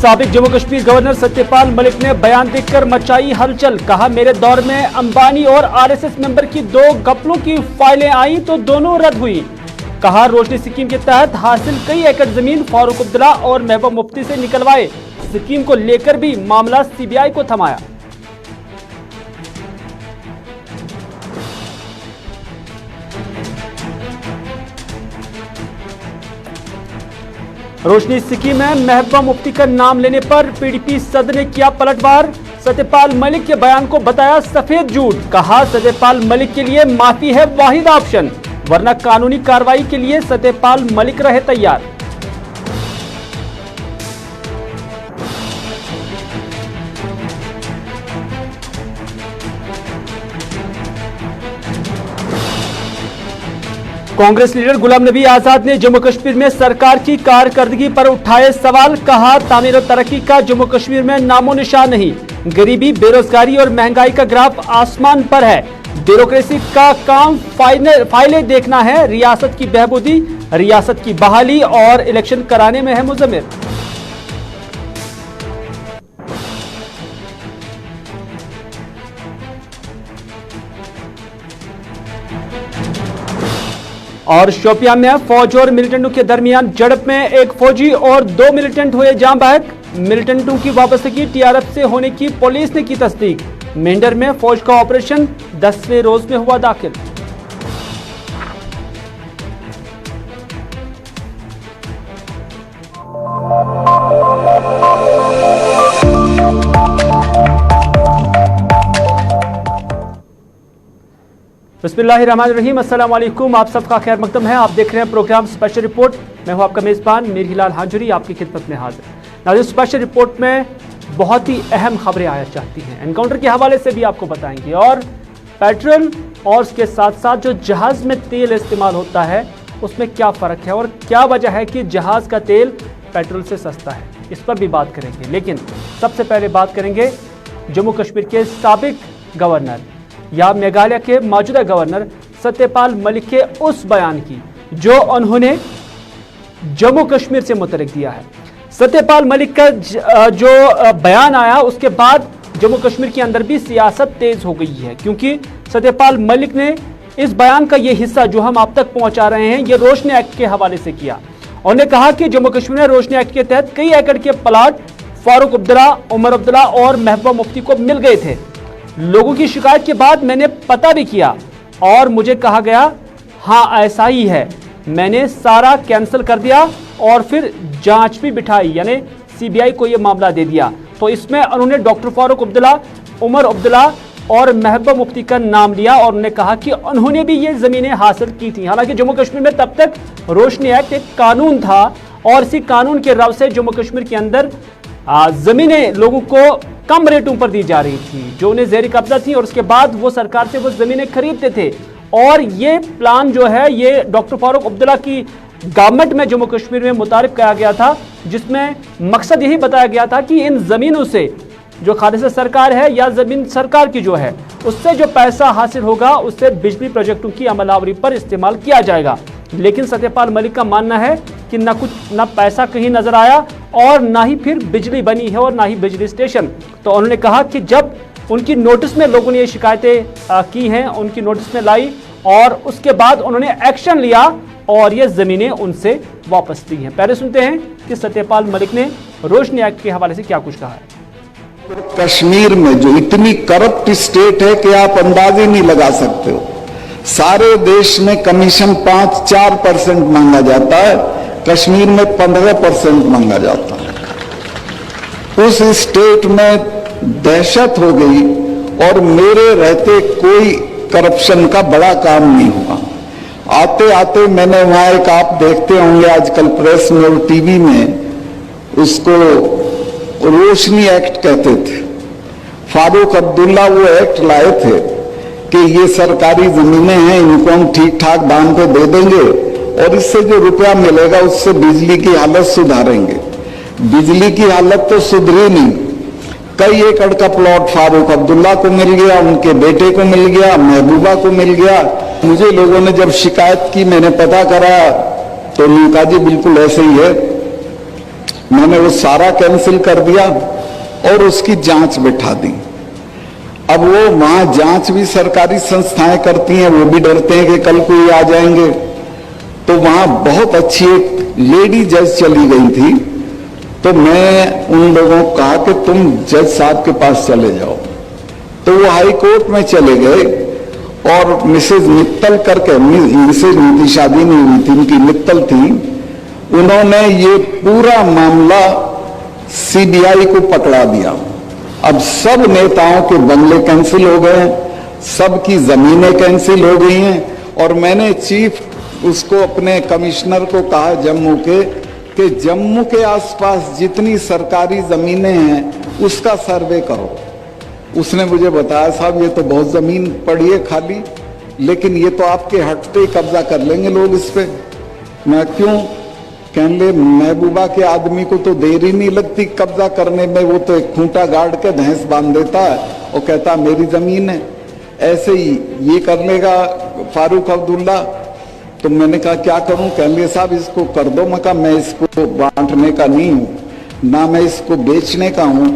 साबिक जम्मू कश्मीर गवर्नर सत्यपाल मलिक ने बयान देकर मचाई हलचल। कहा, मेरे दौर में अंबानी और आरएसएस मेंबर की 2 घपलों की फाइलें आई तो दोनों रद्द हुई। कहा, रोशनी स्कीम के तहत हासिल कई एकड़ जमीन फारूक अब्दुल्ला और महबूबा मुफ्ती से निकलवाए। स्कीम को लेकर भी मामला सीबीआई को थमाया। रोशनी स्कीम में महबूबा मुफ्ती का नाम लेने पर पीडीपी सदर ने किया पलटवार। सत्यपाल मलिक के बयान को बताया सफेद झूठ। कहा, सत्यपाल मलिक के लिए माफी है वाहिद ऑप्शन, वरना कानूनी कार्रवाई के लिए सत्यपाल मलिक रहे तैयार। कांग्रेस लीडर गुलाम नबी आजाद ने जम्मू कश्मीर में सरकार की कारकर्दगी पर उठाए सवाल। कहा, तामीर और तरक्की का जम्मू कश्मीर में नामो निशान नहीं। गरीबी, बेरोजगारी और महंगाई का ग्राफ आसमान पर है। ब्यूरोक्रेसी का काम फाइलें देखना है। रियासत की बहबूदी, रियासत की बहाली और इलेक्शन कराने में है मुजम्मिल। और शोपियां में फौज और मिलिटेंटों के दरमियान झड़प में एक फौजी और 2 मिलिटेंट हुए जान बहक। मिलिटेंटों की वापसी टीआरएफ से होने की पुलिस ने की तस्दीक। मेंढर में फौज का ऑपरेशन 10वें रोज में हुआ दाखिल। बिस्मिल्लाहिर्रहमानिर्रहीम, अस्सलाम वालेकुम। आप सबका खैर मकदम है। आप देख रहे हैं प्रोग्राम स्पेशल रिपोर्ट। मैं हूं आपका मेजबान मीर हिलाल हांजुरी, आपकी खिदमत में हाजिर। नाज़रीन, स्पेशल रिपोर्ट में बहुत ही अहम खबरें आया चाहती हैं। एनकाउंटर के हवाले से भी आपको बताएंगे और पेट्रोल और उसके साथ साथ जो जहाज में तेल इस्तेमाल होता है उसमें क्या फ़र्क है और क्या वजह है कि जहाज का तेल पेट्रोल से सस्ता है, इस पर भी बात करेंगे। लेकिन सबसे पहले बात करेंगे जम्मू कश्मीर के साबिक गवर्नर या मेघालय के मौजूदा गवर्नर सत्यपाल मलिक के उस बयान की जो उन्होंने जम्मू कश्मीर से मुतल्लिक दिया है। सत्यपाल मलिक का जो बयान आया उसके बाद जम्मू कश्मीर के अंदर भी सियासत तेज हो गई है, क्योंकि सत्यपाल मलिक ने इस बयान का ये हिस्सा जो हम आप तक पहुंचा रहे हैं ये रोशनी एक्ट के हवाले से किया। उन्होंने कहा कि जम्मू कश्मीर में रोशनी एक्ट के तहत कई एकड़ के प्लाट फारूक अब्दुल्ला, उमर अब्दुल्ला और महबूबा मुफ्ती को मिल गए थे। लोगों की शिकायत के बाद मैंने पता भी किया और मुझे कहा गया हाँ ऐसा ही है। मैंने सारा कैंसिल कर दिया और फिर जांच भी बिठाई, यानी सीबीआई को यह मामला दे दिया। तो इसमें उन्होंने डॉक्टर फारूक अब्दुल्ला, उमर अब्दुल्ला और महबूबा मुफ्ती का नाम लिया और उन्होंने कहा कि उन्होंने भी ये जमीनें हासिल की थी। हालांकि जम्मू कश्मीर में तब तक रोशनी एक्ट एक कानून था और इसी कानून के रव से जम्मू कश्मीर के अंदर जमीनें लोगों को कम रेटों पर दी जा रही थी जो उन्हें ज़ेर कब्जा थी और उसके बाद वो सरकार से वो ज़मीनें खरीदते थे। और ये प्लान जो है ये डॉक्टर फारूक अब्दुल्ला की गवर्नमेंट में जम्मू कश्मीर में मुतारिफ किया गया था, जिसमें मकसद यही बताया गया था कि इन ज़मीनों से जो खालिसा सरकार है या ज़मीन सरकार की जो है उससे जो पैसा हासिल होगा उससे बिजली प्रोजेक्टों की अमलावरी पर इस्तेमाल किया जाएगा। लेकिन सत्यपाल मलिक का मानना है कि ना पैसा कहीं नजर आया और ना ही फिर बिजली बनी है और ना ही बिजली स्टेशन। तो उन्होंने कहा कि जब उनकी नोटिस में लोगों ने ये शिकायतें की हैं, उनकी नोटिस में लाई और उसके बाद उन्होंने एक्शन लिया और ये जमीनें उनसे वापस ली हैं। पहले सुनते हैं कि सत्यपाल मलिक ने रोशनी एक्ट के हवाले से क्या कुछ कहा है। कश्मीर में जो इतनी करप्ट स्टेट है कि आप अंदाज ही नहीं लगा सकते हो। सारे देश में कमीशन 5-4% मांगा जाता है, कश्मीर में 15% मांगा जाता है। उस स्टेट में दहशत हो गई और मेरे रहते कोई करप्शन का बड़ा काम नहीं हुआ। आते आते मैंने वहां एक, आप देखते होंगे आजकल प्रेस में और टीवी में, उसको रोशनी एक्ट कहते थे। फारूक अब्दुल्ला वो एक्ट लाए थे कि ये सरकारी जमीनें हैं, इनको हम ठीक ठाक दाम पे दे देंगे और इससे जो रुपया मिलेगा उससे बिजली की हालत सुधारेंगे। बिजली की हालत तो सुधरी नहीं। कई एकड़ का प्लॉट फारूक अब्दुल्ला को मिल गया, उनके बेटे को मिल गया, महबूबा को मिल गया। मुझे लोगों ने जब शिकायत की, मैंने पता करा तो उन्होंने कहा जी बिल्कुल ऐसे ही है। मैंने वो सारा कैंसिल कर दिया और उसकी जांच बिठा दी। अब वो वहां जांच भी सरकारी संस्थाएं करती हैं, वो भी डरते हैं कि कल कोई आ जाएंगे। तो वहां बहुत अच्छी एक लेडी जज चली गई थी, तो मैं उन लोगों को कहा कि तुम जज साहब के पास चले जाओ। तो वो हाई कोर्ट में चले गए और मिसेज मित्तल करके, मिसेज उनकी शादी नहीं हुई थी, उनकी मित्तल थी, उन्होंने ये पूरा मामला सीबीआई को पकड़ा दिया। अब सब नेताओं के बंगले कैंसिल हो गए हैं, सबकी जमीनें कैंसिल हो गई हैं। और मैंने चीफ उसको अपने कमिश्नर को कहा जम्मू के कि जम्मू के आसपास जितनी सरकारी जमीनें हैं उसका सर्वे करो। उसने मुझे बताया साहब ये तो बहुत जमीन पड़ी है खाली, लेकिन ये तो आपके हटते ही कब्जा कर लेंगे लोग इस पे। मैं क्यों? कहने महबूबा के आदमी को तो देर ही नहीं लगती कब्जा करने में, वो तो एक खूंटा गाड़ के भैंस बांध देता है और कहता मेरी जमीन है। ऐसे ही ये कर लेगा फारूक अब्दुल्ला। तो मैंने कहा क्या करूं? कहने साहब इसको कर दो। मैं कहा मैं इसको बांटने का नहीं हूं, ना मैं इसको बेचने का हूं।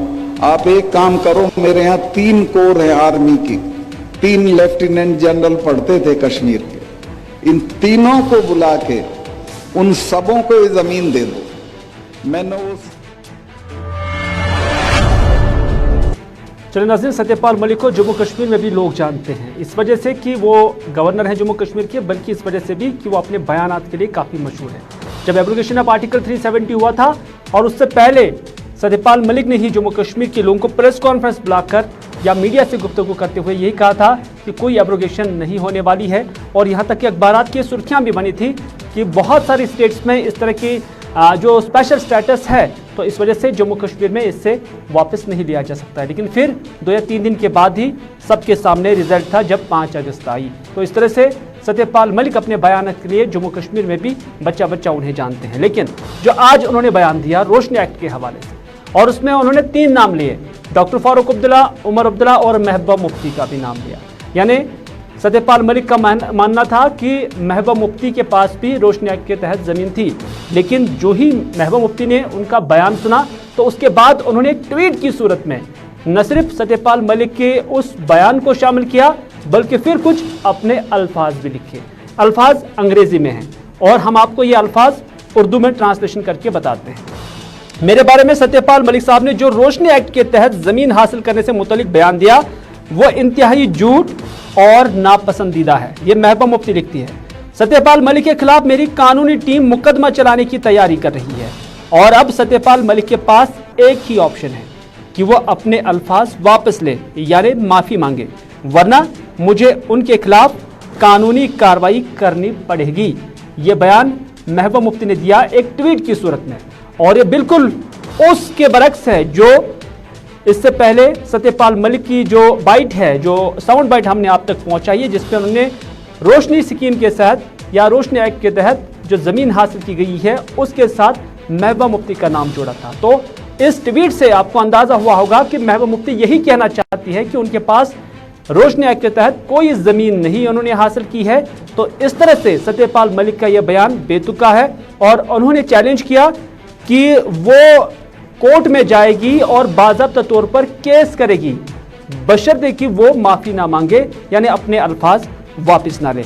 आप एक काम करो, मेरे यहाँ 3 कोर है आर्मी की, 3 लेफ्टिनेंट जनरल पढ़ते थे कश्मीर के, इन तीनों को बुला के उन सबों को ये जमीन दे दो। मैंने उस चलिए नाज़रीन, सत्यपाल मलिक को जम्मू कश्मीर में भी लोग जानते हैं, इस वजह से कि वो गवर्नर हैं जम्मू कश्मीर के, बल्कि इस वजह से भी कि वो अपने बयानात के लिए काफ़ी मशहूर है। जब एब्रोगेशन ऑफ आर्टिकल 370 हुआ था और उससे पहले सत्यपाल मलिक ने ही जम्मू कश्मीर के लोगों को प्रेस कॉन्फ्रेंस बुलाकर या मीडिया से गुफ्तगू करते हुए यही कहा था कि कोई एब्रोगेशन नहीं होने वाली है। और यहाँ तक कि अखबारात की सुर्खियाँ भी बनी थी कि बहुत सारी स्टेट्स में इस तरह की जो स्पेशल स्टेटस है, तो इस वजह से जम्मू कश्मीर में इससे वापस नहीं लिया जा सकता है। लेकिन फिर 2 या 3 दिन के बाद ही सबके सामने रिजल्ट था जब 5 अगस्त आई। तो इस तरह से सत्यपाल मलिक अपने बयान के लिए जम्मू कश्मीर में भी बच्चा बच्चा उन्हें जानते हैं। लेकिन जो आज उन्होंने बयान दिया रोशनी एक्ट के हवाले से, और उसमें उन्होंने 3 नाम लिए, डॉक्टर फारूक अब्दुल्ला, उमर अब्दुल्ला और महबूबा मुफ्ती का भी नाम लिया। यानी सत्यपाल मलिक का मानना था कि महबूबा मुफ्ती के पास भी रोशनी एक्ट के तहत ज़मीन थी, लेकिन जो ही महबूबा मुफ्ती ने उनका बयान सुना तो उसके बाद उन्होंने ट्वीट की सूरत में न सिर्फ सत्यपाल मलिक के उस बयान को शामिल किया, बल्कि फिर कुछ अपने अल्फाज भी लिखे। अल्फाज अंग्रेजी में हैं और हम आपको ये अल्फाज उर्दू में ट्रांसलेशन करके बताते हैं। मेरे बारे में सत्यपाल मलिक साहब ने जो रोशनी एक्ट के तहत जमीन हासिल करने से मुतालिक बयान दिया वो इंतहाई झूठ और नापसंदीदा है, ये महबूबा मुफ्ती लिखती है। सत्यपाल मलिक के खिलाफ मेरी कानूनी टीम मुकदमा चलाने की तैयारी कर रही है और अब सत्यपाल मलिक के पास एक ही ऑप्शन है कि वो अपने अल्फाज वापस ले, यानी माफी मांगे, वरना मुझे उनके खिलाफ कानूनी कार्रवाई करनी पड़ेगी। ये बयान महबूबा मुफ्ती ने दिया एक ट्वीट की सूरत में, और ये बिल्कुल उसके बरक्स है जो इससे पहले सत्यपाल मलिक की जो बाइट है, जो साउंड बाइट हमने आप तक पहुंचाई है, जिसपे उन्होंने रोशनी स्कीम के तहत या रोशनी एक्ट के तहत जो ज़मीन हासिल की गई है उसके साथ महबूबा मुफ्ती का नाम जोड़ा था। तो इस ट्वीट से आपको अंदाज़ा हुआ होगा कि महबूबा मुफ्ती यही कहना चाहती है कि उनके पास रोशनी एक्ट के तहत कोई ज़मीन नहीं उन्होंने हासिल की है। तो इस तरह से सत्यपाल मलिक का यह बयान बेतुका है और उन्होंने चैलेंज किया कि वो कोर्ट में जाएगी और बाज़ाब्ता तौर पर केस करेगी, बशर्ते कि वो माफी ना मांगे, यानी अपने अल्फाज वापस ना ले।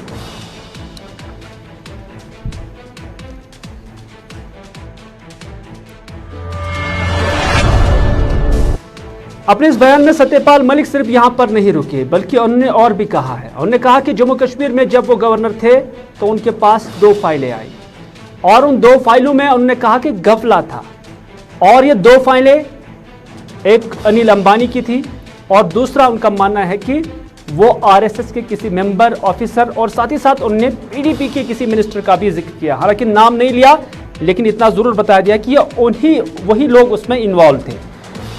अपने इस बयान में सत्यपाल मलिक सिर्फ यहां पर नहीं रुके, बल्कि उन्होंने और भी कहा है। उन्होंने कहा कि जम्मू कश्मीर में जब वो गवर्नर थे तो उनके पास 2 फाइलें आई और उन 2 फाइलों में उन्होंने कहा कि घपला था, और ये 2 फाइलें एक अनिल अंबानी की थी और दूसरा उनका मानना है कि वो आरएसएस के किसी मेंबर ऑफिसर और साथ ही साथ उन्होंने पीडीपी के किसी मिनिस्टर का भी जिक्र किया। हालांकि नाम नहीं लिया, लेकिन इतना जरूर बताया दिया कि ये वही लोग उसमें इन्वॉल्व थे।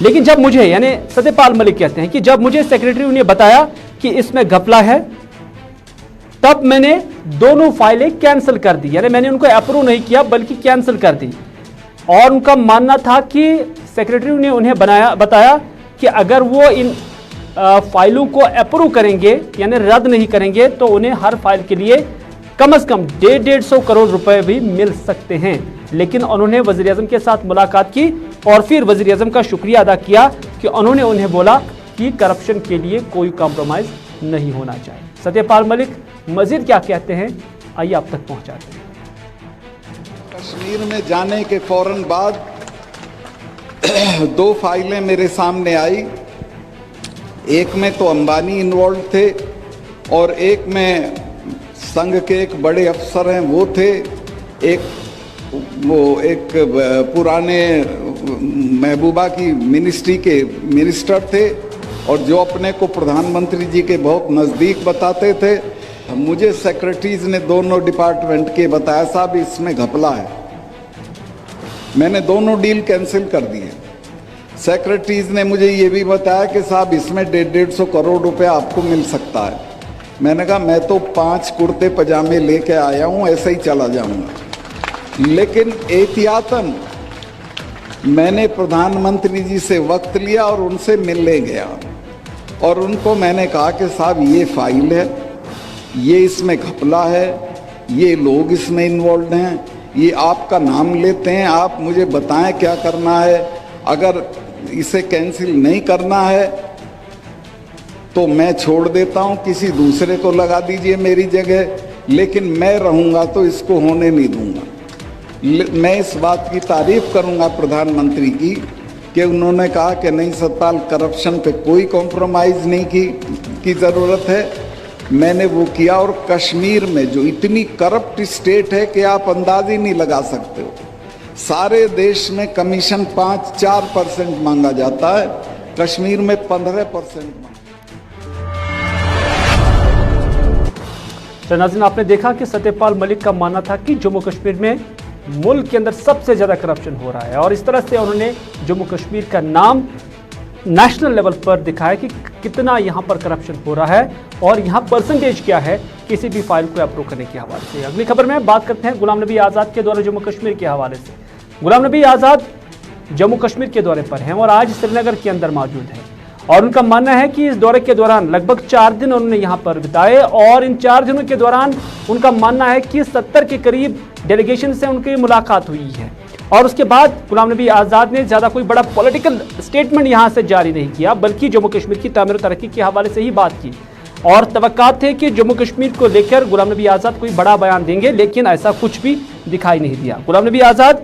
लेकिन जब मुझे, यानी सत्यपाल मलिक कहते हैं कि जब मुझे सेक्रेटरी ने बताया कि इसमें घपला है, तब मैंने दोनों फाइलें कैंसिल कर दी, यानी मैंने उनको अप्रूव नहीं किया बल्कि कैंसिल कर दी। और उनका मानना था कि सेक्रेटरी ने उन्हें बताया कि अगर वो इन फाइलों को अप्रूव करेंगे, यानी रद्द नहीं करेंगे, तो उन्हें हर फाइल के लिए कम से कम 150 करोड़ रुपए भी मिल सकते हैं। लेकिन उन्होंने वज़ीर-ए-आज़म के साथ मुलाकात की और फिर वज़ीर-ए-आज़म का शुक्रिया अदा किया कि उन्होंने उन्हें बोला कि करप्शन के लिए कोई कॉम्प्रोमाइज़ नहीं होना चाहिए। सत्यपाल मलिक मजीद क्या कहते हैं, आइए आप तक पहुंचाते हैं। कश्मीर में जाने के फौरन बाद 2 फाइलें मेरे सामने आई। एक में तो अंबानी इन्वॉल्व थे और एक में संघ के एक बड़े अफसर हैं वो थे, एक पुराने महबूबा की मिनिस्ट्री के मिनिस्टर थे और जो अपने को प्रधानमंत्री जी के बहुत नज़दीक बताते थे। मुझे सेक्रेटरीज ने दोनों डिपार्टमेंट के बताया साहब इसमें घपला है। मैंने दोनों डील कैंसिल कर दिए। सेक्रेटरीज ने मुझे ये भी बताया कि साहब इसमें 150 करोड़ रुपए आपको मिल सकता है। मैंने कहा मैं तो 5 कुर्ते पजामे लेके आया हूँ, ऐसे ही चला जाऊंगा। लेकिन एहतियातन मैंने प्रधानमंत्री जी से वक्त लिया और उनसे मिलने गया और उनको मैंने कहा कि साहब ये फाइल है, ये इसमें घपला है, ये लोग इसमें इन्वॉल्व हैं, ये आपका नाम लेते हैं, आप मुझे बताएं क्या करना है। अगर इसे कैंसिल नहीं करना है तो मैं छोड़ देता हूं, किसी दूसरे को लगा दीजिए मेरी जगह, लेकिन मैं रहूंगा तो इसको होने नहीं दूंगा। मैं इस बात की तारीफ करूंगा प्रधानमंत्री कि उन्होंने कहा कि नहीं सतपाल, करप्शन पे कोई कॉम्प्रोमाइज़ नहीं की ज़रूरत है। मैंने वो किया और कश्मीर में जो इतनी करप्ट स्टेट है कि आप अंदाज ही नहीं लगा सकते हो। सारे देश में कमीशन 5-4% मांगा जाता है, कश्मीर में 15%। तो नाज़रीन, आपने देखा कि सत्यपाल मलिक का मानना था कि जम्मू कश्मीर में मुल्क के अंदर सबसे ज़्यादा करप्शन हो रहा है और इस तरह से उन्होंने जम्मू कश्मीर का नाम नेशनल लेवल पर दिखाया कि कितना यहाँ पर करप्शन हो रहा है और यहाँ परसेंटेज क्या है किसी भी फाइल को अप्रूव करने के हवाले से। अगली खबर में बात करते हैं गुलाम नबी आज़ाद के दौरे जम्मू कश्मीर के हवाले से। गुलाम नबी आज़ाद जम्मू कश्मीर के दौरे पर हैं और आज श्रीनगर के अंदर मौजूद हैं और उनका मानना है कि इस दौरे के दौरान लगभग 4 दिन उन्होंने यहाँ पर बिताए और इन 4 दिनों के दौरान उनका मानना है कि 70 के करीब डेलीगेशन से उनकी मुलाकात हुई है और उसके बाद गुलाम नबी आज़ाद ने ज़्यादा कोई बड़ा पॉलिटिकल स्टेटमेंट यहाँ से जारी नहीं किया, बल्कि जम्मू कश्मीर की तामीर तरक्की के हवाले से ही बात की और तवक्कात थे कि जम्मू कश्मीर को लेकर गुलाम नबी आज़ाद कोई बड़ा बयान देंगे, लेकिन ऐसा कुछ भी दिखाई नहीं दिया। गुलाम नबी आज़ाद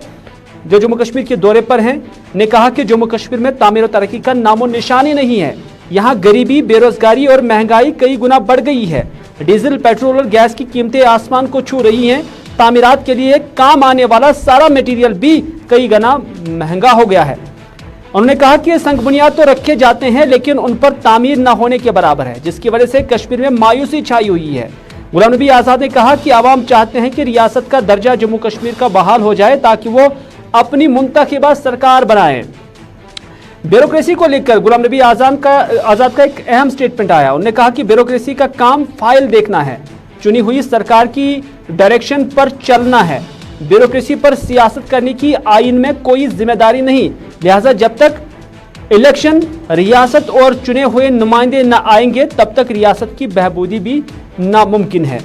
जो जम्मू कश्मीर के दौरे पर हैं ने कहा कि जम्मू कश्मीर में तामीर और तरक्की का नामो निशानी नहीं है। यहाँ गरीबी, बेरोजगारी और महंगाई कई गुना बढ़ गई है। डीजल, पेट्रोल और गैस की कीमतें आसमान को छू रही हैं। तामीरात के लिए काम आने वाला सारा मटेरियल भी कई गुना महंगा हो गया है। उन्होंने कहा कि संग बुनियाद तो रखे जाते हैं लेकिन उन पर तामीर न होने के बराबर है, जिसकी वजह से कश्मीर में मायूसी छाई हुई है। गुलाम नबी आज़ाद ने कहा कि आवाम चाहते हैं कि रियासत का दर्जा जम्मू कश्मीर का बहाल हो जाए ताकि वो अपनी मुंतखबा सरकार बनाएं। ब्यूरोक्रेसी को लेकर गुलाम नबी आज़ाद का एक अहम स्टेटमेंट आया। उन्होंने कहा कि ब्यूरोक्रेसी का काम फाइल देखना है, चुनी हुई सरकार की डायरेक्शन पर चलना है। ब्यूरोक्रेसी पर सियासत करने की आईन में कोई जिम्मेदारी नहीं, लिहाजा जब तक इलेक्शन, रियासत और चुने हुए नुमाइंदे न आएंगे तब तक रियासत की बहबूदी भी नामुमकिन है।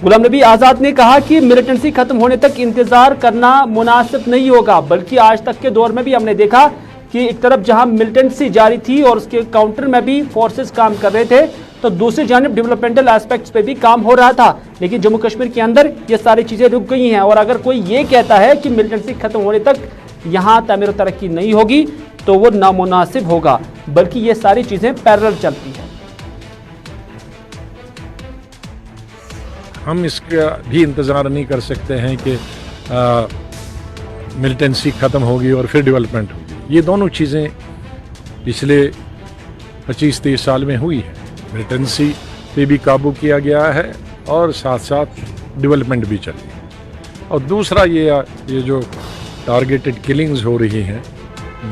गुलाम नबी आज़ाद ने कहा कि मिलिटेंसी खत्म होने तक इंतजार करना मुनासिब नहीं होगा, बल्कि आज तक के दौर में भी हमने देखा कि एक तरफ जहां मिलिटेंसी जारी थी और उसके काउंटर में भी फोर्सेस काम कर रहे थे, तो दूसरी जानिब डेवलपमेंटल एस्पेक्ट्स पे भी काम हो रहा था। लेकिन जम्मू कश्मीर के अंदर ये सारी चीज़ें रुक गई हैं और अगर कोई ये कहता है कि मिलिटेंसी खत्म होने तक यहाँ तामीर और तरक्की नहीं होगी तो वो नामुनासिब होगा, बल्कि ये सारी चीज़ें पैरेलल चलती हैं। हम इसका भी इंतज़ार नहीं कर सकते हैं कि मिलिटेंसी ख़त्म होगी और फिर डेवलपमेंट होगी। ये दोनों चीज़ें पिछले 25-30 साल में हुई है। मिलिटेंसी पे भी काबू किया गया है और साथ साथ डेवलपमेंट भी चली है। और दूसरा ये जो टारगेटेड किलिंग्स हो रही हैं,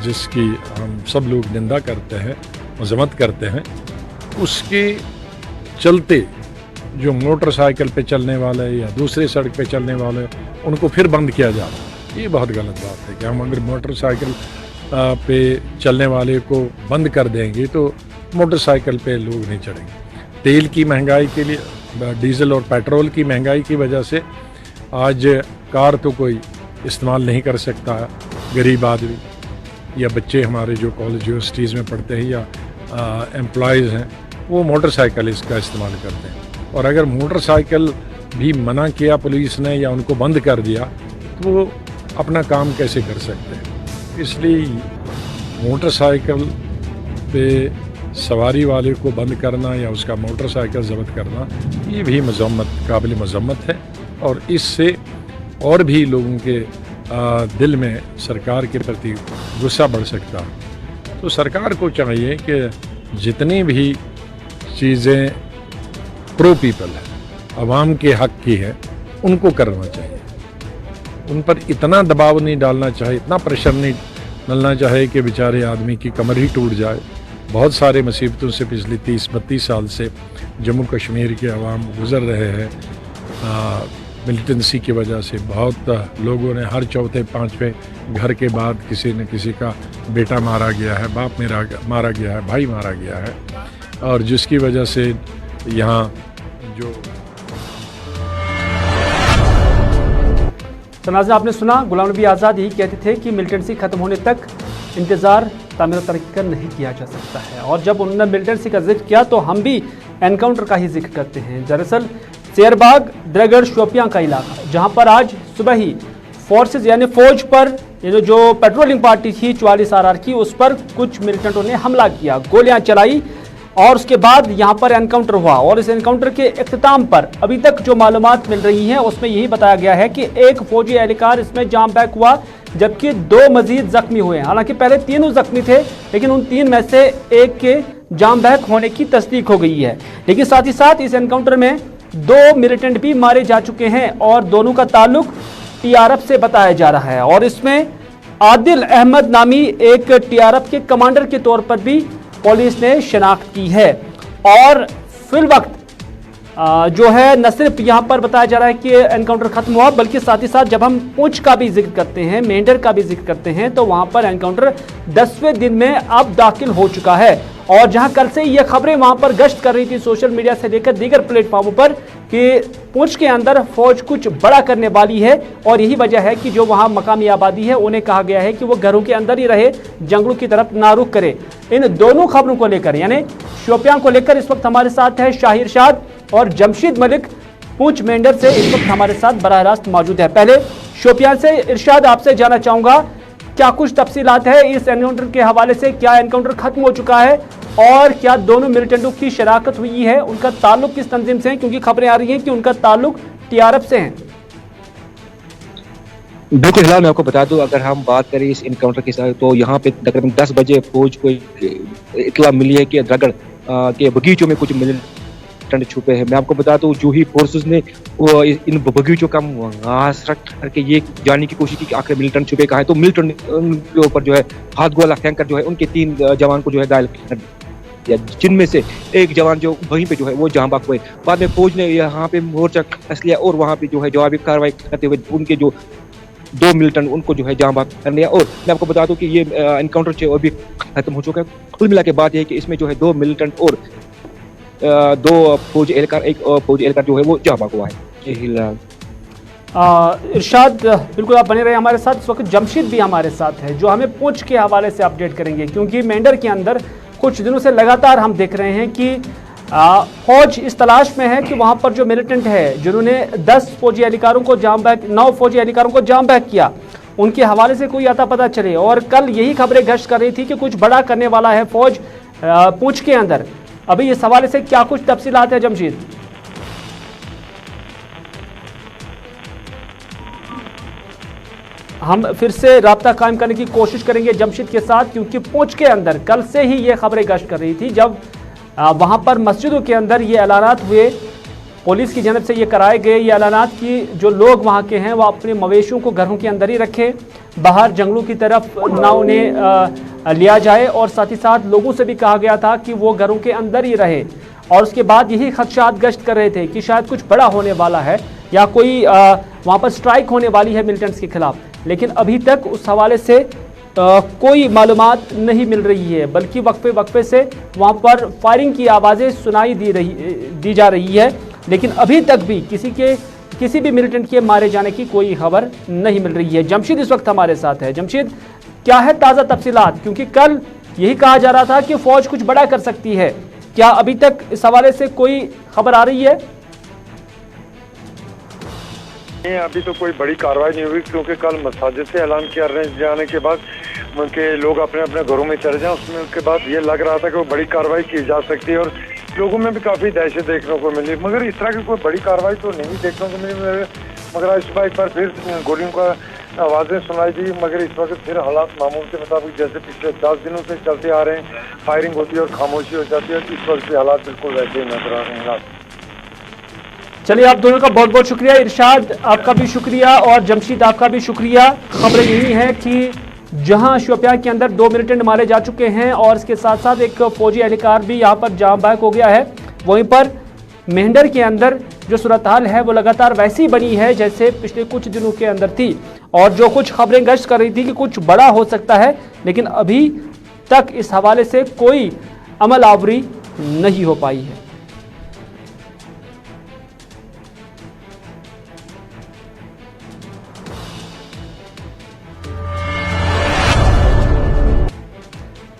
जिसकी हम सब लोग निंदा करते हैं, मजम्मत करते हैं, उसके चलते जो मोटरसाइकिल पे चलने वाले या दूसरे सड़क पे चलने वाले उनको फिर बंद किया जा रहा है। ये बहुत गलत बात है कि हम अगर मोटरसाइकिल पे चलने वाले को बंद कर देंगे तो मोटरसाइकिल पे लोग नहीं चढ़ेंगे। तेल की महंगाई के लिए, डीजल और पेट्रोल की महंगाई की वजह से आज कार तो कोई इस्तेमाल नहीं कर सकता गरीब आदमी या बच्चे हमारे जो कॉलेज यूनिवर्सिटीज़ में पढ़ते हैं या एम्प्लॉयज़ हैं, वो मोटरसाइकिल इसका इस्तेमाल करते हैं। और अगर मोटरसाइकिल भी मना किया पुलिस ने या उनको बंद कर दिया तो वो अपना काम कैसे कर सकते हैं। इसलिए मोटरसाइकिल पे सवारी वाले को बंद करना या उसका मोटरसाइकिल ज़ब्त करना, ये भी काबिल मज़म्मत है और इससे और भी लोगों के दिल में सरकार के प्रति गुस्सा बढ़ सकता है। तो सरकार को चाहिए कि जितनी भी चीज़ें प्रो पीपल है, आवाम के हक की है, उनको करना चाहिए। उन पर इतना दबाव नहीं डालना चाहिए, इतना प्रेशर नहीं डालना चाहिए कि बेचारे आदमी की कमर ही टूट जाए। बहुत सारे मुसीबतों से पिछले 30-32 साल से जम्मू कश्मीर के अवाम गुज़र रहे हैं। मिलिटेंसी की वजह से बहुत लोगों ने हर चौथे पाँचवें घर के बाद किसी न किसी का बेटा मारा गया है, बाप मारा गया है, भाई मारा गया है, और जिसकी वजह से यहाँ जो नाज़रीन, आपने सुना गुलाम नबी आज़ाद यही कहते थे कि मिलिटेंसी खत्म होने तक इंतज़ार तामीर तरक्की का नहीं किया जा सकता है। और जब उन्होंने मिलिटेंसी का जिक्र किया तो हम भी एनकाउंटर का ही जिक्र करते हैं। दरअसल शेरबाग द्रगड़ शोपियां का इलाका, जहां पर आज सुबह ही फोर्सेज यानी फौज पर जो पेट्रोलिंग पार्टी थी 44 RR की, उस पर कुछ मिलिटेंटों ने हमला किया, गोलियां चलाई और उसके बाद यहां पर एनकाउंटर हुआ। और इस एनकाउंटर के इख्तिताम पर अभी तक जो मालूमात मिल रही हैं उसमें यही बताया गया है कि एक फौजी एहलकार इसमें जाम बैक हुआ, जबकि 2 मजीद जख्मी हुए। हालांकि पहले तीनों जख्मी थे, लेकिन उन 3 में से एक के जाम बैक होने की तस्दीक हो गई है। लेकिन साथ ही साथ इस एनकाउंटर में 2 मिलिटेंट भी मारे जा चुके हैं और दोनों का ताल्लुक TRF से बताया जा रहा है। और इसमें आदिल अहमद नामी एक TRF के कमांडर के तौर पर भी पुलिस ने शनाख्त की है। और फिल वक्त जो है न सिर्फ यहाँ पर बताया जा रहा है कि एनकाउंटर खत्म हुआ, बल्कि साथ ही साथ जब हम पुंछ का भी जिक्र करते हैं, मेंढर का भी जिक्र करते हैं, तो वहां पर एनकाउंटर 10वें दिन में अब दाखिल हो चुका है। और जहां कल से ये खबरें वहां पर गश्त कर रही थी सोशल मीडिया से लेकर दीगर प्लेटफॉर्मों पर कि पुंछ के अंदर फौज कुछ बड़ा करने वाली है। और यही वजह है कि जो वहां मकामी आबादी है उन्हें कहा गया है कि वो घरों के अंदर ही रहे, जंगलों की तरफ ना रुख करे। इन दोनों खबरों को लेकर यानी शोपियां को लेकर इस वक्त हमारे साथ है शाहिर शाद और जमशीद मलिक पुंछ मेंढर से इस वक्त हमारे साथ बराह रास्त मौजूद है। पहले शोपियां से इरशाद आपसे जानना चाहूंगा, क्या कुछ तफसीलात है इस एनकाउंटर के हवाले से? क्या एनकाउंटर खत्म हो चुका है और क्या दोनों मिलिटेंटों की शराकत हुई है? उनका ताल्लुक किस तंजीम से है? क्योंकि खबरें आ रही हैं कि उनका ताल्लुक TRF से है। बिल्कुल हिलाल, मैं आपको बता दूं, अगर हम बात करें इस इनकाउंटर के साथ, तो यहाँ पे तकरीबन 10 बजे फौज को इत्तला मिली है कि द्रगड़ के बगीचों में कुछ मिलिटेंट छुपे हैं। मैं आपको बता दूं, जो ही फोर्सेस ने इन बगीचों का मुहासरा करके ये जानने की कोशिश की कि आखिर मिलिटेंट छुपे कहाँ है, तो मिलिटेंट के ऊपर जो है हाथ गोला फेंक कर जो है उनके 3 जवान को जो है घायल कर दिया, जिनमें से एक जवान जो वहीं पे जो है वो जाँ बाक हुए। बाद में फौज ने यहाँ पे मोर्चा कस लिया और वहाँ पे जो है जवाबी कार्रवाई करते हुए उनके जो 2 मिलिटेंट उनको जो है जाँ बाक कर लिया। और मैं आपको बता दूं कि ये एनकाउंटर जो अभी खत्म हो चुका है। कुल मिला के बात यह है कि इसमें जो है 2 मिलिटेंट और 2 फौजी एहलकार, एक फौजी एहलकार जो है वो जाँ बाक हुआ है। इरशाद, बिल्कुल आप बने रहे हमारे साथ। इस वक्त जमशीद भी हमारे साथ है जो हमें पुंछ के हवाले से अपडेट करेंगे, क्योंकि मेंढर के अंदर कुछ दिनों से लगातार हम देख रहे हैं कि फौज इस तलाश में है कि वहां पर जो मिलिटेंट है जिन्होंने 10 फौजी एहलकारों को जाम बैक 9 फौजी एहलकारों को जाम बैक किया, उनके हवाले से कोई अता पता चले। और कल यही खबरें गश्त कर रही थी कि कुछ बड़ा करने वाला है फौज पुंछ के अंदर। अभी इस हवाले से क्या कुछ तफसीलात है जमशीद? हम फिर से राब्ता कायम करने की कोशिश करेंगे जमशीद के साथ, क्योंकि पुंछ के अंदर कल से ही ये खबरें गश्त कर रही थी जब वहां पर मस्जिदों के अंदर ये ऐलानात हुए, पुलिस की जानब से ये कराए गए ये ऐलानात कि जो लोग वहां के हैं वो अपने मवेशियों को घरों के अंदर ही रखें, बाहर जंगलों की तरफ ना उन्हें लिया जाए। और साथ ही साथ लोगों से भी कहा गया था कि वो घरों के अंदर ही रहे। और उसके बाद यही खदशात गश्त कर रहे थे कि शायद कुछ बड़ा होने वाला है या कोई वहाँ पर स्ट्राइक होने वाली है मिलिटेंट्स के खिलाफ। लेकिन अभी तक उस हवाले से कोई मालूमात नहीं मिल रही है, बल्कि वक्फे वक्फे से वहाँ पर फायरिंग की आवाज़ें सुनाई दी जा रही है। लेकिन अभी तक भी किसी के किसी भी मिलिटेंट के मारे जाने की कोई खबर नहीं मिल रही है। जमशीद इस वक्त हमारे साथ है। जमशीद, क्या है ताज़ा तफसीलात, क्योंकि कल यही कहा जा रहा था कि फौज कुछ बड़ा कर सकती है, क्या अभी तक इस हवाले से कोई खबर आ रही है? नहीं, अभी तो कोई बड़ी कार्रवाई नहीं हुई, क्योंकि कल मसाजिद से ऐलान किया जाने के बाद उनके लोग अपने अपने घरों में चले जाएं, उसमें उसके बाद ये लग रहा था कि वो बड़ी कार्रवाई की जा सकती है और लोगों में भी काफ़ी दहशत देखने को मिली, मगर इस तरह की कोई बड़ी कार्रवाई तो नहीं देखने को मिली। मगर आज सुबह एक बार फिर गोलियों का आवाज़ें सुनाई दी, मगर इस वक्त फिर हालात मामूल के मुताबिक जैसे पिछले 10 दिनों से चलते आ रहे हैं, फायरिंग होती है और खामोशी हो जाती है। इस वक्त भी हालात बिल्कुल वैसे ही नजर आ रहे हैं। चलिए, आप दोनों का बहुत बहुत शुक्रिया। इरशाद, आपका भी शुक्रिया और जमशीद, आपका भी शुक्रिया। खबरें यही है कि जहां शोपियां के अंदर 2 मिलिटेंट मारे जा चुके हैं और इसके साथ साथ एक फौजी एहलकार भी यहां पर जाम बैक हो गया है, वहीं पर मेहंडर के अंदर जो सूरत हाल है वो लगातार वैसी बनी है जैसे पिछले कुछ दिनों के अंदर थी, और जो कुछ खबरें गश्त कर रही थी कि कुछ बड़ा हो सकता है, लेकिन अभी तक इस हवाले से कोई अमल आवरी नहीं हो पाई है।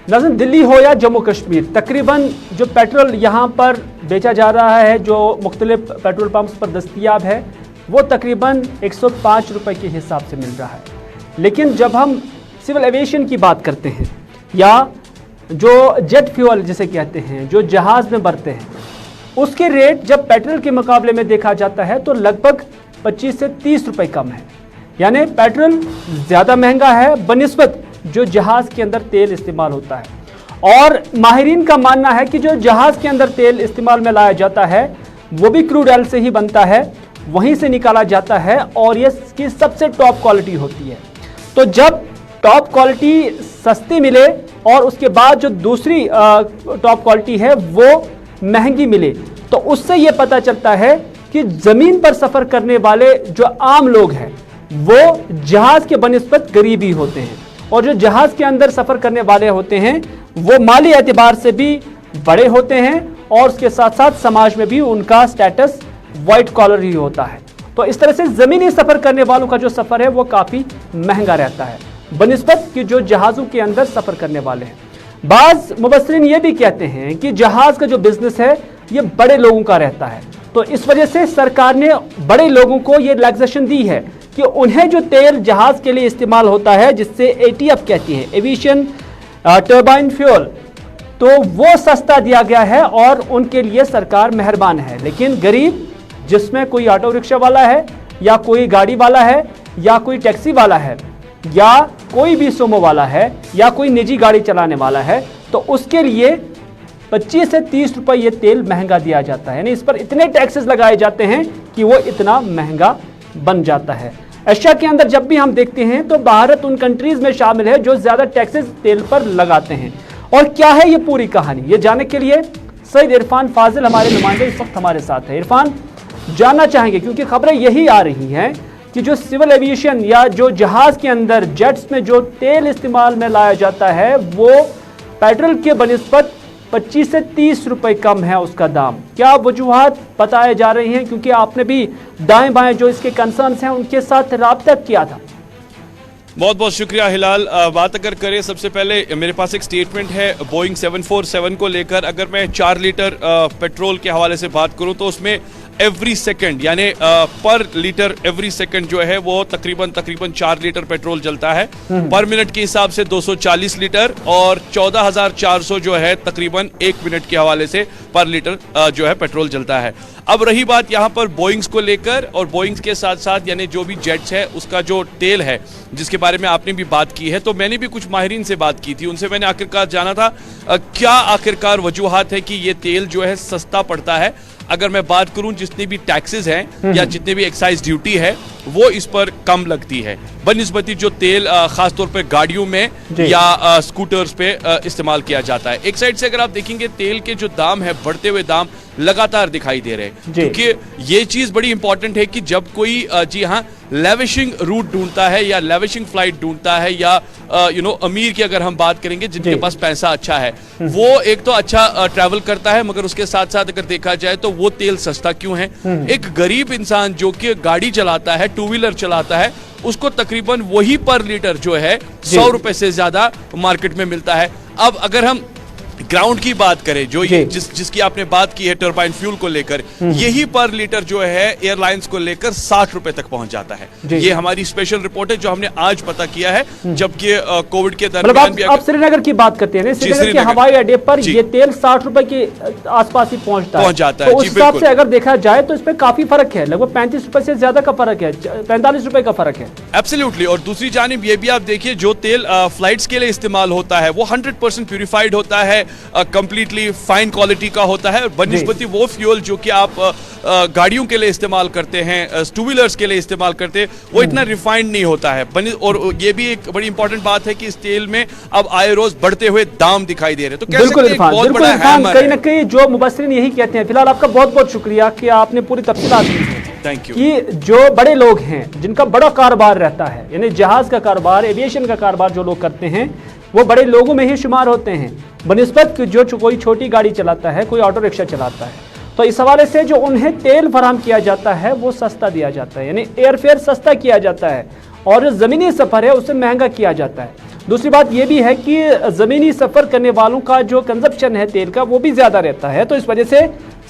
नाज़रीन, दिल्ली हो या जम्मू कश्मीर, तकरीबन जो पेट्रोल यहाँ पर बेचा जा रहा है, जो मुख्तलिफ पेट्रोल पंप्स पर दस्तयाब है, वो तकरीबन 105 रुपये के हिसाब से मिल रहा है। लेकिन जब हम सिविल एविएशन की बात करते हैं या जो जेट फ्यूल जिसे कहते हैं, जो जहाज़ में बरते हैं, उसके रेट जब पेट्रोल के मुकाबले में देखा जाता है तो लगभग 25 से 30 रुपये कम है। यानी पेट्रोल ज़्यादा महंगा है बनिस्बत जो जहाज़ के अंदर तेल इस्तेमाल होता है। और माहिरीन का मानना है कि जो जहाज़ के अंदर तेल इस्तेमाल में लाया जाता है वो भी क्रूड ऑयल से ही बनता है, वहीं से निकाला जाता है और ये इसकी सबसे टॉप क्वालिटी होती है। तो जब टॉप क्वालिटी सस्ती मिले और उसके बाद जो दूसरी टॉप क्वालिटी है वो महंगी मिले, तो उससे ये पता चलता है कि ज़मीन पर सफ़र करने वाले जो आम लोग हैं वो जहाज़ के बनिस्बत गरीब ही होते हैं, और जो जहाज़ के अंदर सफ़र करने वाले होते हैं वो माली एतबार से भी बड़े होते हैं और उसके साथ साथ समाज में भी उनका स्टेटस वाइट कॉलर ही होता है। तो इस तरह से ज़मीनी सफ़र करने वालों का जो सफ़र है वो काफ़ी महंगा रहता है बनिस्बत कि जो जहाज़ों के अंदर सफ़र करने वाले हैं। बाज़ मुबस्सिरीन ये भी कहते हैं कि जहाज़ का जो बिज़नेस है ये बड़े लोगों का रहता है, तो इस वजह से सरकार ने बड़े लोगों को ये रिलैक्सेशन दी है कि उन्हें जो तेल जहाज़ के लिए इस्तेमाल होता है, जिससे एटीएफ कहती है, एविएशन टर्बाइन फ्यूल, तो वो सस्ता दिया गया है और उनके लिए सरकार मेहरबान है। लेकिन गरीब, जिसमें कोई ऑटो रिक्शा वाला है या कोई गाड़ी वाला है या कोई टैक्सी वाला है या कोई भी सोमो वाला है या कोई निजी गाड़ी चलाने वाला है, तो उसके लिए 25 से 30 रुपये ये तेल महंगा दिया जाता है। यानी इस पर इतने टैक्सेस लगाए जाते हैं कि वो इतना महंगा बन जाता है। एशिया के अंदर जब भी हम देखते हैं तो भारत उन कंट्रीज में शामिल है जो ज्यादा टैक्सेस तेल पर लगाते हैं। और क्या है ये पूरी कहानी, ये जानने के लिए सईद इरफान फाजिल हमारे नुमाइंदे इस वक्त हमारे साथ है। इरफान, जानना चाहेंगे क्योंकि खबरें यही आ रही हैं कि जो सिविल एविएशन या जो जहाज के अंदर जेट्स में जो तेल इस्तेमाल में लाया जाता है वो पेट्रोल के बनिस्बत 25 से 30 रुपए कम है उसका दाम। क्या वजूहात बताए जा रही हैं, क्योंकि आपने भी दाएं बाएं जो इसके कंसर्न्स हैं उनके साथ राब्ता किया था। बहुत बहुत शुक्रिया हिलाल। बात अगर करें, सबसे पहले मेरे पास एक स्टेटमेंट है बोइंग 747 को लेकर। अगर मैं 4 लीटर पेट्रोल के हवाले से बात करूं तो उसमें एवरी सेकंड यानी पर लीटर एवरी सेकंड जो है वो तकरीबन 4 लीटर पेट्रोल जलता है। पर मिनट के हिसाब से 240 लीटर और 14,400 जो है तकरीबन 1 मिनट के हवाले से पर लीटर जो है पेट्रोल जलता है। अब रही बात यहाँ पर बोइंग्स को लेकर, और बोइंग्स के साथ साथ यानी जो भी जेट्स है उसका जो तेल है जिसके बारे में आपने भी बात की है, तो मैंने भी कुछ माहिरीन से बात की थी, उनसे मैंने आखिरकार जाना था क्या आखिरकार वजूहात है कि ये तेल जो है सस्ता पड़ता है। अगर मैं बात करूं जितने भी टैक्सेस हैं या जितने भी एक्साइज ड्यूटी है वो इस पर कम लगती है बनिस्बती जो तेल खासतौर पे गाड़ियों में या स्कूटर्स पे इस्तेमाल किया जाता है। एक साइड से अगर आप देखेंगे तेल के जो दाम है, बढ़ते हुए दाम लगातार दिखाई दे रहे हैं। जी। क्योंकि ये चीज बड़ी इंपॉर्टेंट है कि जब कोई जी हाँ लेविशिंग रूट ढूंढता है या लेविशिंग फ्लाइट ढूंढता है या अमीर की अगर हम बात करेंगे जिनके पास पैसा अच्छा है, वो एक तो अच्छा ट्रैवल करता है, मगर उसके साथ साथ अगर देखा जाए तो वो तेल सस्ता क्यों है। एक गरीब इंसान जो कि गाड़ी चलाता है, टू व्हीलर चलाता है, उसको तकरीबन वही पर लीटर जो है 100 रुपए से ज्यादा मार्केट में मिलता है। अब अगर हम ग्राउंड की बात करें, जो ये जिसकी आपने बात की है टर्बाइन फ्यूल को लेकर, यही पर लीटर जो है एयरलाइंस को लेकर 60 रुपए तक पहुंच जाता है। ये हमारी स्पेशल रिपोर्ट है जो हमने आज पता किया है, जबकि कोविड के दरमियान भी आप श्रीनगर की बात करते हैं, श्रीनगर के हवाई अड्डे पर ये तेल 60 रुपए के आसपास ही पहुंच जाता है। तो उस हिसाब से अगर देखा जाए तो इसमें काफी फर्क है, लगभग 35 रुपए से ज्यादा का फर्क है, 45 रुपए का फर्क है। एब्सोल्युटली। और दूसरी जानिब ये भी आप देखिए, जो तेल फ्लाइट्स के लिए इस्तेमाल होता है वो 100% प्यूरिफाइड होता है, कंप्लीटली फाइन क्वालिटी का होता है, बनिस्बती वो फ्यूल जो कि आप गाड़ियों के लिए इस्तेमाल करते हैं, टू व्हीलर्स के लिए इस्तेमाल करते हैं, वो इतना रिफाइंड नहीं होता है। और ये भी एक बड़ी इंपॉर्टेंट बात है कि इस तेल में अब आए रोज बढ़ते हुए दाम दिखाई दे रहे हैं। तो कह सकते हैं एक बहुत बड़ा हैमर है। कहीं ना कहीं जो मुबस्सिरीन यही कहते हैं। फिलहाल आपका बहुत बहुत शुक्रिया कि आपने पूरी तफसीलात दी। Thank you. कि जो बड़े लोग हैं जिनका बड़ा कारोबार रहता है, यानी जहाज का कारोबार, एविएशन का कारोबार जो लोग करते हैं, वो बड़े लोगों में ही शुमार होते हैं बनिस्बत जो कोई छोटी गाड़ी चलाता है, कोई ऑटो रिक्शा चलाता है। तो इस हवाले से जो उन्हें तेल फराहम किया जाता है वो सस्ता दिया जाता है, यानी एयरफेयर सस्ता किया जाता है, और जो ज़मीनी सफ़र है उसे महंगा किया जाता है। दूसरी बात यह भी है कि ज़मीनी सफ़र करने वालों का जो कंजप्शन है तेल का वो भी ज़्यादा रहता है। तो इस वजह से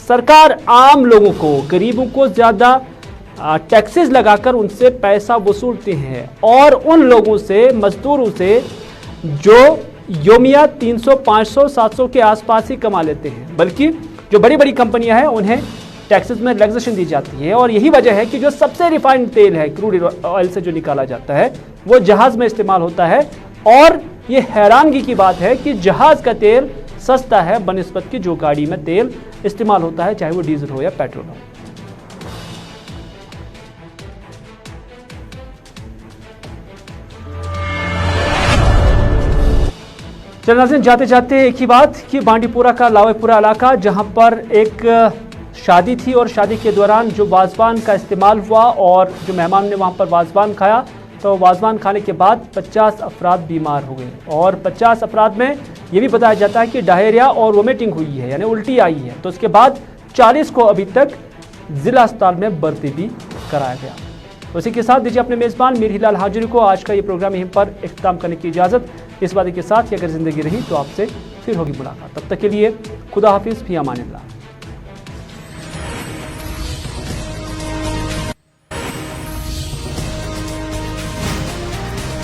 सरकार आम लोगों को, गरीबों को ज़्यादा टैक्सेस लगाकर उनसे पैसा वसूलती हैं, और उन लोगों से, मजदूरों से जो योमिया 300, 500, 700 के आसपास ही कमा लेते हैं, बल्कि जो बड़ी बड़ी कंपनियां हैं उन्हें टैक्सेस में रिलैक्सेशन दी जाती है। और यही वजह है कि जो सबसे रिफाइंड तेल है क्रूड ऑयल से जो निकाला जाता है वो जहाज में इस्तेमाल होता है। और ये हैरानगी की बात है कि जहाज का तेल सस्ता है बनिस्बत की जो गाड़ी में तेल इस्तेमाल होता है, चाहे वो डीजल हो या पेट्रोल हो। चलिए नाज़रीन, जाते जाते एक ही बात कि बांडीपुरा का लावेपुरा इलाका, जहां पर एक शादी थी और शादी के दौरान जो वाजवान का इस्तेमाल हुआ और जो मेहमान ने वहां पर वाजवान खाया, तो वाजवान खाने के बाद 50 अफराद बीमार हो गए, और 50 अफराद में ये भी बताया जाता है कि डायरिया और वोमिटिंग हुई है, यानी उल्टी आई है। तो उसके बाद 40 को अभी तक जिला अस्पताल में भर्ती भी कराया गया। उसी के साथ दीजिए अपने मेज़बान मीर हिलाल हाजिरी को आज का ये प्रोग्राम यहीं पर इख्तिताम करने की इजाज़त। इस बात के साथ कि अगर ज़िंदगी रही तो आपसे फिर होगी मुलाकात। तब तक के लिए खुदा हाफिज़, फी अमानिल्लाह।